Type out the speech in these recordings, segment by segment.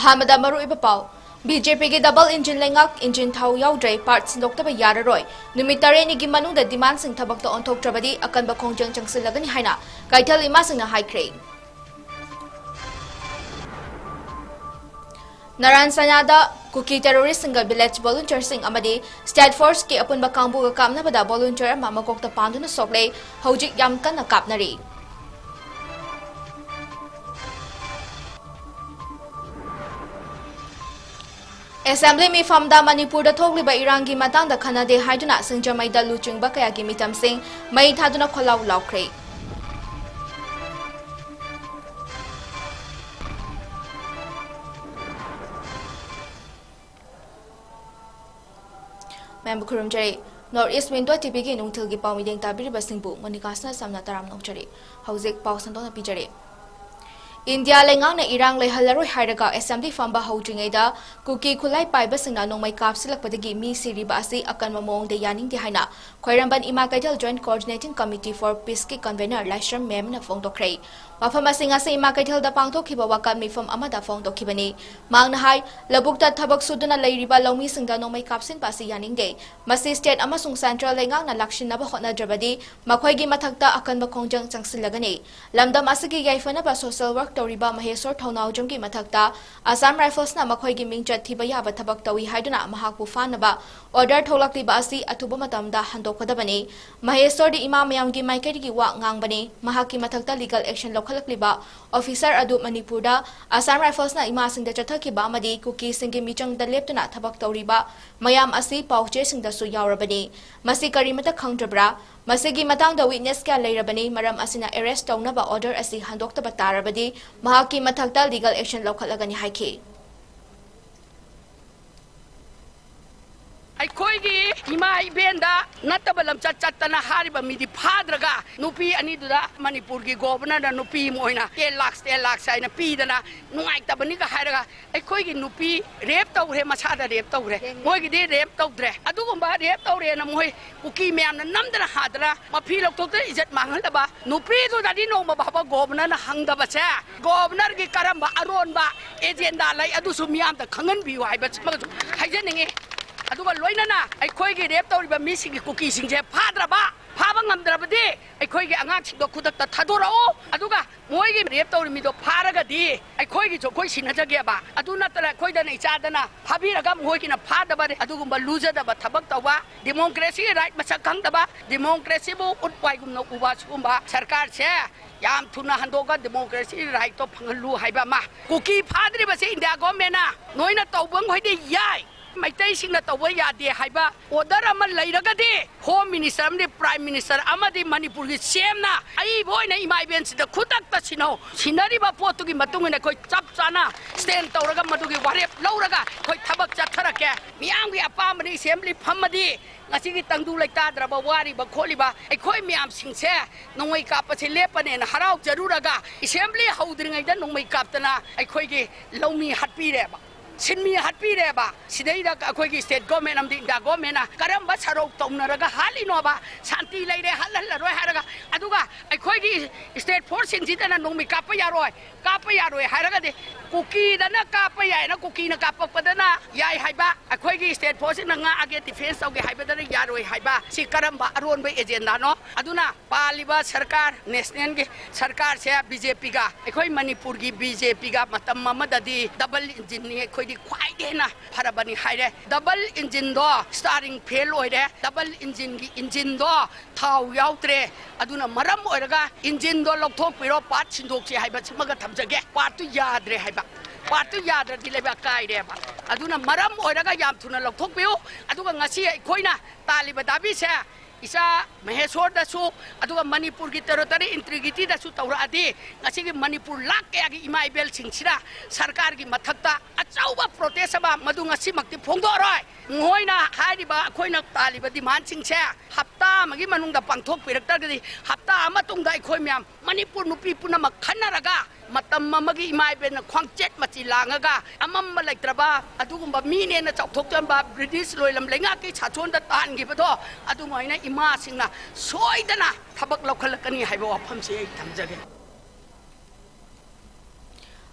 अहमद मरुइब पाव बीजेपी की डबल इंजिन लेंगाक इंजिन थाउ याउद्रे पार्ट सिंदोक्तब याररोय नुमित तरेनिगी मनुंगदा डिमांड सिंग थबक्ता ओंथोक्ट्रबदी अकनब खोंजंग चंगसिलगनी हाइना कैथल इमासिंगना हाइख्रे नारायण सनादा कुकी टेरोरिस्ट सिंग विलेज वॉलंटियर सिंग अमदी स्टेट फोर्स के अपुनब कांबुग कापनबदा वॉलंटियर ममकोक्ता पांदुना सोक्ले हौजिक याम कन्ना कापनरी असेंबली मीफामदा मणिपुर थोक्लिबा इरांगी मतंगदा खनादे हाइदुना सिंजमैदा लुचिंगबा कयागी मितमसिंग मई थादुना खोलाउ लाउख्रे मैम खुरुमजरे नॉर्थ ईस्ट विंडो टीवी की नुंगथिल की पाव मिदेंग ताबिरिबसिंगबु मनिकासना सामना तराम नौचरे हौजिक पाव संदोना पिजरे इंडिया लेंगांग ने इरांग लेहलरोय हाइरगा असेंबली फंबा हौद्रिङैदा कुकी खुलाई पाइबसिंगना नोंमै कापसिलकपदगी मी सिरिबा असि अकनम मोंगदे यानिंगदे हाइना खोइरंबन इमा Kaithal joint coordinating committee for piece की कन्वेनर लाइश्रम मेमना फोंदोख्रे मफम असिंग असे इमा कैथल दा पांगथोखिबा वाकल मिफम अमदा फोंदोखिबनी मांगना हाइ लबुक्ता थबक सुदुना लैरिबा लौमी सिंगदा नोंमै कापसिन पासी यानिंगदे मसि स्टेट अमसुंग सेंट्रल लेंगांगना लाक्सिनबा होनाद्रबदी मखोइगी मथक्ता अकनब खोंजंग चंगसिलगनी लमदम असिगी याइफनबा सोशल वर्क तौरिबा महेश्वर थौनाउजम की मथक्ता असम राइफल्सना मखोइगी मिंगचत थिबा याबा थबक तौई हाइदुना महाकु फानबा ऑर्डर थोलक्लिबा असि अथुबा मतमदा हंदोकदबनी महेश्वर दी इमा मयामगी माइकेरिगी वा ngangbani mahaki mathakta legal action lokhalakliba officer adu manipurda asam rifles na ima singda chathakiba amadi kuki singi michang da leptuna thabak tawriba mayam asi pauche singda su yaurabani masi karimata khangdrabra masigi matangda witness kya leirabani maram asina arrest tawnaba order asi handoktaba tarabadi mahaki mathakta legal action lokhalagani haiki अखोइगी इमा इबेंदा नतब लमचत चतना हारिबा मिदि फाद्रगा नुपी अनिदुदा मणिपुर की governor नुपी Moina 10 lakh Saina पीदना नुंगाइतबनी का हारगा अखोइगी नुपी rape तौरे मसादा rape तौरे मोइगी दे rape तौद्रे अदुगुंबा rape तौरे न मोइ cookie म्यामना नमदना हादरा मफी लोक्तोते इज्जत मांगलबा नुपी दुदादी नोमा बाबा governor हंगदबसे governor की Karamba अरोनबा agenda लै अदुसु ma'am त खंगन बिउ हाइबा हाइजनिंगे अदुगा लोइनना अखोइगी रेप तौरिबा मिसिंगी कुकी सिंजे फाद्रबा फाबा ngamdrabadi अखोइगी अंगांग सिंदो खुदक्ता थादोराओ अदुगा मोइगी रेप तौरि मिदो फारगदी अखोइगी जोखोइ सिनजगेबा अदु नतरा अखोइदना इचादना फाबिरगा मोइगिना फादबरे अदुगुंबा लुजदबा थबक तौबा डेमोक्रेसी राइट मसक खंगदबा डेमोक्रेसी बु उटवाइगुमना उबा सुबा सरकार से याम थुना हंदोगा डेमोक्रेसी राइट तो फंगलु हाइबा मा कुकी फाद्रिबसे इंडिया गवर्नमेंटना नोइना तौबंग होइदे याय मैतै सिंगना तौबा यादे हाइबा ऑर्डर अमा लैरगदे होम मिनिस्टर अमदि प्राइम मिनिस्टर अमदि मणिपुर की सेमना आई बोइना इमाइबेन सिदा खुदक्ता सिनो सिनरिबा पोतुगी मतुंगना कोइ चप चाना स्टैंड तौरगा मदुगी वारेप लौरगा कोइ थबक चथरके मियामगी अपामनि assembly फमदि ngasi tangdu laita draba wari ba kholi ba ekhoi myam singse nongmai kap pa lepane na harau jaruraga assembly haudringai da nongmai kap tana ekhoi gi lomi hatpi re ba sinmi hatpi re ba sidai da ekhoi gi state government amdi da government na karam ba sarau taunaraga halino ba shanti leire halal roi haraga aduga ekhoi gi state force sing jidana nongmai kap pa yaroi haraga de कुकी दना काप याय ना cookie ना काप पदना याय हाइबा अखोइ की state force ना nga age defence तौगे हाइबा दना यारोय हाइबा सि करम बा अरोन बे एजेंडा नो अदुना पालिबा सरकार नेशनल की सरकार से बीजेपी का अखोइ मणिपुर की बीजेपी का मतम ममददी डबल इंजन नि अखोइ दी ख्वाइ देना फरबनी हाइरे डबल इंजन दो स्टारिंग फेल ओइरे डबल इंजन की इंजन दो थाउ याउत्रे अदुना मरम ओइरगा इंजन दो लौथोक पिरो पार्ट सिंदोक से हाइबा सिमगा थमजगे पार्ट तो यादरे हाइबा पार्ट याद्रदी लेबा काइरेबा अदुना मरम ओइरगा याम थुना लौथोकपियो अदुगा ngasi अखोइना तालिबा दाबी से इसा महेश्वर दसु अदुगा मणिपुर की टेरिटरी इंटीग्रिटी दसु तौरादी ngasi की मणिपुर लाक के आगे इमाइबेल सिंगसिरा सरकार की मथक्ता अचाउबा प्रोटेस्ट बा मदु ngasi मक्ति फोंदोरय मोइना हाइरिबा अखोइना तालिबा डिमांड सिंगसे हप्ता मगी मनुंगदा पांथोक पिरक्तगदी हप्ता अमतुंगदा अखोइ म्याम मणिपुर नुपी पुनम खन्नरगा मतम मगी इमाइबेन ख्वांगचेट मची लांगगा अमम लेत्रबा अदुगुंबा मीनेना चौथोक्तबा ब्रिटिश लोइलम लेंगा की छाचोन द तानगिबदो अदुमोइना इमा सिंगना सोइदना थबक लौखलकनी हाइबा वाफम से थमजगे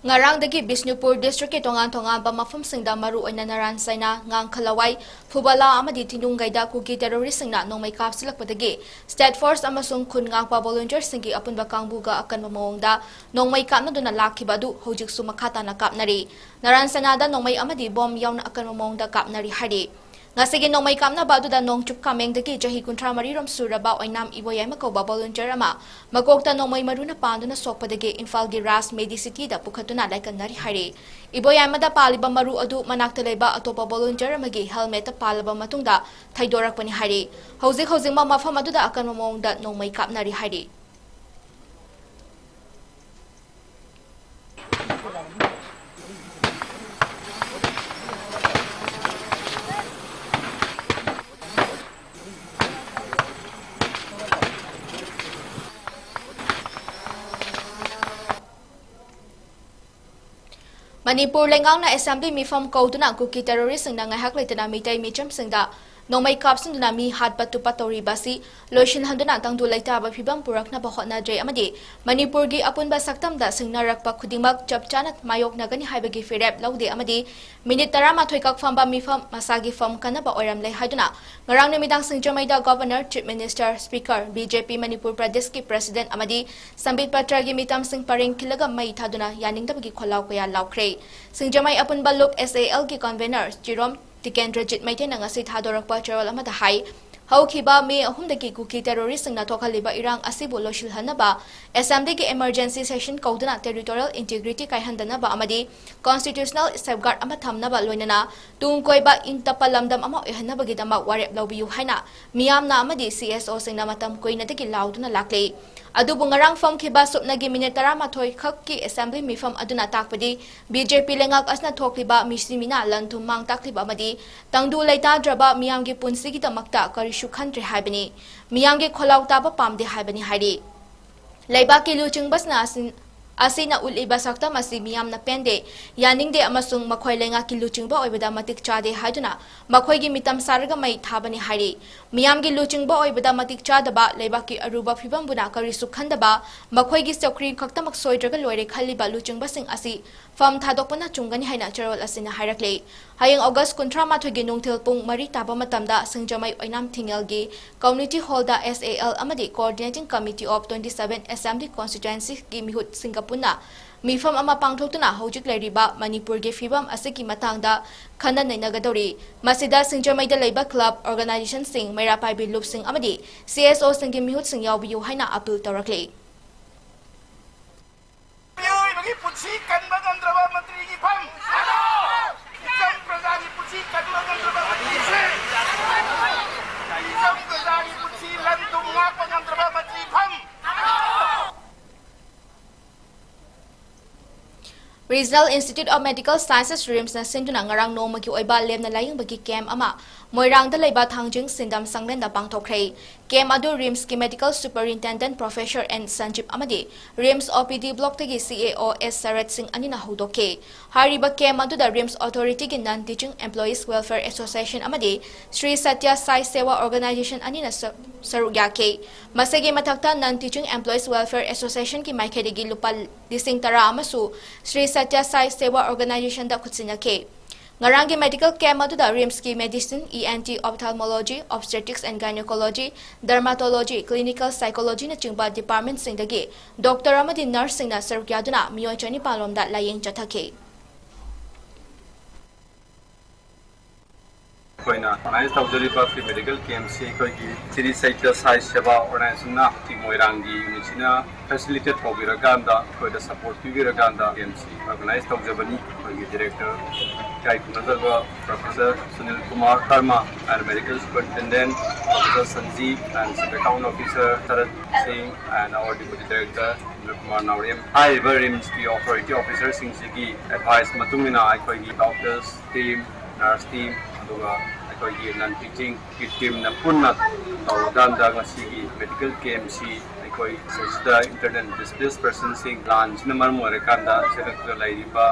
Ngarangdagi Bishnupur District tongan-tongan mafumsingda maru oina naran saina 𝐃𝐄𝐿 Phubala amadi Tinunggaida kuki terrorist singna nongmai kapsilakpadagi State Force amasung khun ngakpa volunteers singi apunba kangbuga akanba mawongda nongmai kapnaduna lakhiba adu hojiksu makhatana kapnari naran sainada nongmai amadi bom yauna akanba mawongda kapnari hari Ngasigi nongmai kapna baduda nongchup kamengdagi jahi kuntra marirom suraba oinam 𝐕𝐴𝐓 volunteer ama makokta nongmai maruna panduna sokpadagi Imphal-gi Ras Medicity da pukhatuna laikannari hari 𝐕𝐴𝐓 da paliba maru adu manakta leba atopa volunteer amagi helmet palaba matungda thaidorakpani hari hojik mafam aduda akanba mawongda nongmai kapnari hari Manipur lengang na assembly mifam kauduna kuki terrorist sing na ngahak leitana mitai micham singda nongmai kapsun duna mi hat patu patori basi loishin handuna tangdu leita ba phibam purakna ba hotna jai amadi Manipur gi apunba saktam da singna rakpa khudingmak chapchanat mayok nagani haibagi firep laude amadi minute tarama thoikak famba mifam masagi fam kana ba oram lei haiduna ngarang nimidang singjamai da governor chief minister speaker BJP Manipur Pradesh ki president amadi sambit patra gi mitam sing paring kilaga mai thaduna yaning da bagi kholau kya laukre singjamai apunba lok SAL ki convener Jirom 𝐃𝐀𝐃𝐒 maiten ang asi thadorakpa charol amada hai haukiba me ahumdagi kuki terrorist na thokhaliba irang asibu loshilhanaba assembly ki emergency session kauduna territorial integrity kaihandana ba amadi constitutional safeguard ama thamnaba loinana tungkoiba intapa lamdam ama ehanaba gidama warep lawbiyu haina miyamna amadi CSO singna matam koina dagi lauduna lakle adubu ngarang fam khiba supnagi minute 13 khakki assembly mifam aduna takpadi BJP lengak asna thokliba misimina lanthum mang takliba amadi tangdu leita draba miyamgi punsigi damakta karishu khantre haibani miyamgi kholau taba pamde haibani hari leiba ki luchingbasna asina uliba sakta masi miyam na pende yaningde amasung makhoi lenga ki luchingba oibada matik chade haiduna makhoi gi mitam sarga mai thabani hari miyam gi luchingba oibada matik chadaba leiba ki aruba phibam buna kari sukhandaba makhoi gi chokri khaktamak soidraga loire khaliba luchingba sing asi fam thadokpana chungani haina charol asina hairakle hayang August 19 gi nungthil pung mari taba matamda singjamai oinam thingal gi community hall da SAL amadi coordinating committee of 27 assembly constituency gi mihut singapuna mifam ama pangthokuna hojik leriba Manipur gi fibam asiki matangda khana nainagadori masida singjamai da leiba club organization sing mairapai bi loop sing amadi CSO sing gi mihut sing yawbiyu haina appeal torakle Regional Institute of Medical Sciences RIMS na sinduna ngarang noma ki oiba lem na laying bagi camp ama moirang da leiba thangjing sindam sanglen da pangthokhrei camp adu RIMS ki medical superintendent professor N Sanjip amadi RIMS OPD block tagi CAO S Sarat Singh anina hodoke hariba camp adu da RIMS authority ki non teaching employees welfare association amadi Sri Satya Sai Sewa organization anina sarugyake masagi matakta non teaching employees welfare association ki maikhedigi lupal dising tara amasu Sri Satya Sai Sewa organization da kutsinake Ngarangi medical camp adu da RIMS ki medicine, ENT, ophthalmology, obstetrics and gynecology, dermatology, clinical psychology na chingba department singdagi doctor amadi nurse singna sarkyaduna miyoi chani palom da layeng chathake Koina organize tawjariba free medical camp se koigi Sri Satya Sai Sewa organization na timoirangi unitsina facilitate hobiraganda koida support pibiraganda MC organize tawjabani koigi director 𝐃𝐄𝐿 Professor Sunil Kumar Sharma and medical superintendent Professor Sanjeev and account officer Sarat Singh and our deputy director Kumar Naurem 𝐈𝐈𝐓 ki authority officers singsi advice matungina aikoigi doctors team nurse team aduga aikoigi non teaching ki team na punna tawdanda ngasigi medical camp si koi sesda internet displaced person sing lunch number more kanda select laiba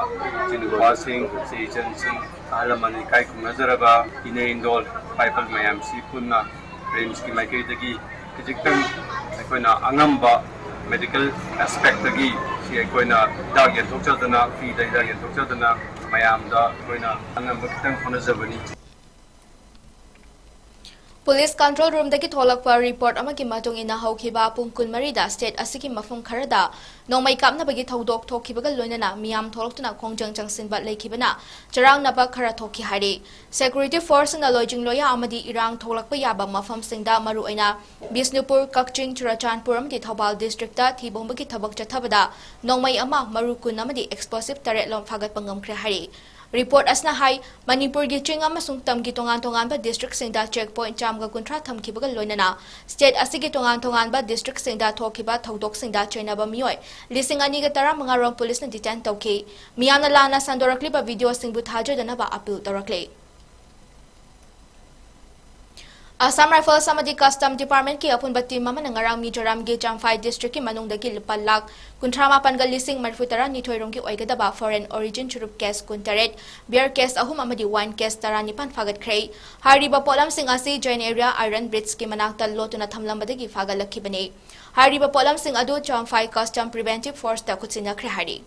chinwa sing season sing alamani kai kumazaraga ine indol people mayam si punna RIMS ki maikei dagi kijiktan koina angamba medical aspect dagi ꯉꯁꯤ ꯑꯩꯈꯣꯏꯅ ꯍꯤꯗꯥꯛ ꯌꯦꯟꯊꯣꯛꯆꯗꯅ ꯐ꯭ꯔꯤꯗ ꯍꯤꯗꯥꯛ ꯌꯦꯟꯊꯣꯛꯆꯗꯅ ꯃꯌꯥꯝꯗ ꯑꯩꯈꯣꯏꯅ ꯑꯉꯝꯕ ꯈꯤꯇꯪ ꯍꯣꯠꯅꯖꯕꯅꯤ Police control room daki tholakpa report amagi matung ina haukiba pung kunmari da state asiki mafum kharada nongmai kapna bagi thodok thokhibaga loinana miyam tholoktuna khongjang changsinba lekhibana charang naba khara thokhi hari security force na lojing loya amadi irang tholakpa yaba mafam singda maru aina Bisnupur Kakching Churachandpur amadi Thobal district ta thibombagi thabak chathabada nongmai ama maru kun amadi explosive taret lom phagat pangam khre hari Report asna hai Manipur gi ching amasung tam gi tongan ba district singda checkpoint chamga kuntra thamkibaga loinana state asigi tongan ba district singda thokiba thodok singda chainaba mioi lising ani ga tara mangarong police na detain tawki miyana lana sandorakli ba video singbu thajadana ba appeal tarakle Assam Rifles amadi Custom Department ki apun bati mama nangarang Mizoram gi Jamphai district ki manung dagi lupa lak kuntrama pangal lising marfutara ni thoirong ki oigadaba foreign origin churup case kuntaret beer case ahum amadi wine case tarani pan fagat khrei hari ba polam sing asi join area iron bridge ki manakta lotuna thamlambadagi fagalakibani hari ba polam sing adu Jamphai Custom Preventive Force ta kutsina khre hari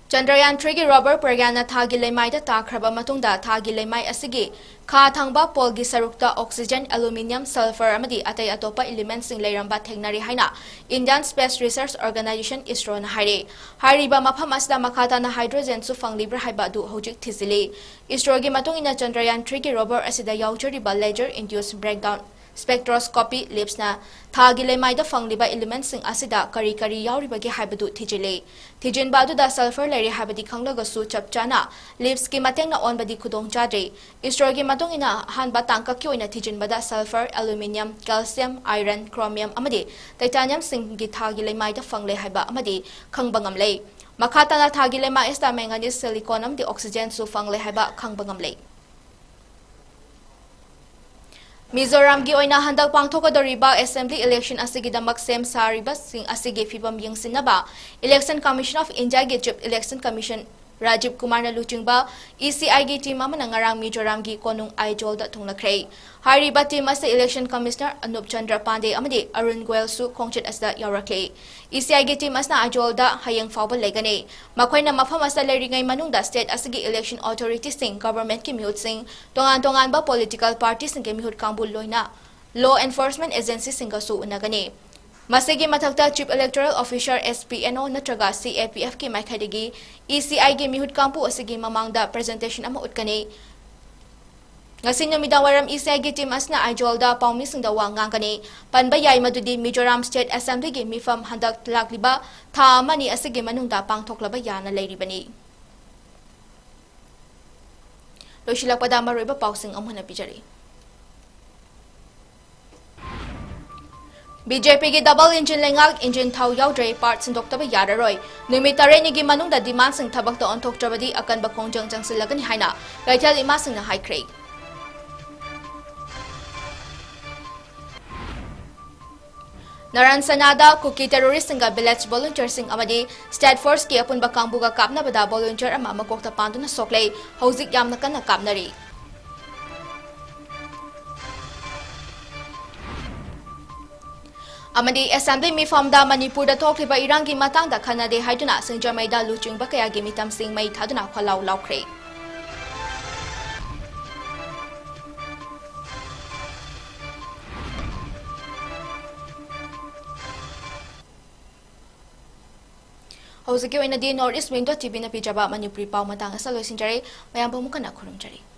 Chandrayaan 3 gi rubber program thagi lemai da takraba matungda thagi lemai asigi kha thangba polgi sarukta oxygen aluminium sulfur amadi atai atopa elements sing leiramba thengnari haina Indian Space Research Organization ISRO na hariba mafam asda makhata na hydrogen su fanglibra haiba du hojik thizili ISRO gi matungina Chandrayaan 3 gi rubber asida yaujariba laser induced breakdown spectroscopy lips na thagi lemai da fangliba elements sing asida kari yauriba gi haibadu thijile thijin badu da sulfur leri habadi khanglaga su chapchana lips ki mateng na on badi khudong chadre ISRO gi matong ina han ba tangka ki oina thijin bada sulfur aluminium calcium iron chromium amadi titanium sing gi thagi lemai da fangle haiba amadi khangbangam lei makhata na thagi lemai esta manganese silicon amdi oxygen su fangle haiba khangbangam lei Mizoram gi oina handak pangthokadoriba assembly election asigi damak sem sariba sing asigi fibam yengsinaba election commission of India gi chief election commission Rajiv Kumar na luchingba ECI gi team amana ngarang Mizoram gi konung aijol da thunglakhrei hariba team asa election commissioner Anup Chandra Pandey amadi Arun Goel su khongchet asda yawrakle ECI gi team asna aijol da hayang fawba legane makoina mafam asa leringai manungda state asigi election authority sing government ki mihut sing tongan ba political parties sing ke mihut kambul loina law enforcement agency singa su unagane Masigi mathakta chief electoral officer SPNO natraga CAPF ki maikhaidagi ECI gi mihut kampu asigi mamangda presentation ama utkane ngasi numidawaram ECI gi team asna aijolda paumi singda wangangane panba yai madudi Mizoram State Assembly gi mifam handak lakliba tha amani asigi manungda pangthoklaba yana leiribani loshilakpada maroiba pausing amhana pijari BJP ki double engine lengak engine thau yaudre part sindoktaba yararoi numitare ni gi manungda demand sing thabak ta onthok trabadi akan ba khongjang jangsilagani haina kaithal ima sing na haikrei Naran Sanada Kuki terrorist singa village volunteer sing amadi state force ki apun ba kangbuga kapna bada volunteer ama makokta panduna soklei hojik yamna kana kapnari Amadi assembly mi famda Manipur da thokliba irangi matang da khanade haiduna singjamai da luching ba kaya gi mitam sing mai thaduna khalau laukhre Hozike oina di North East Window TV na pijaba Manipuri pau matang asalo sinjare mayam bamukana khurumjari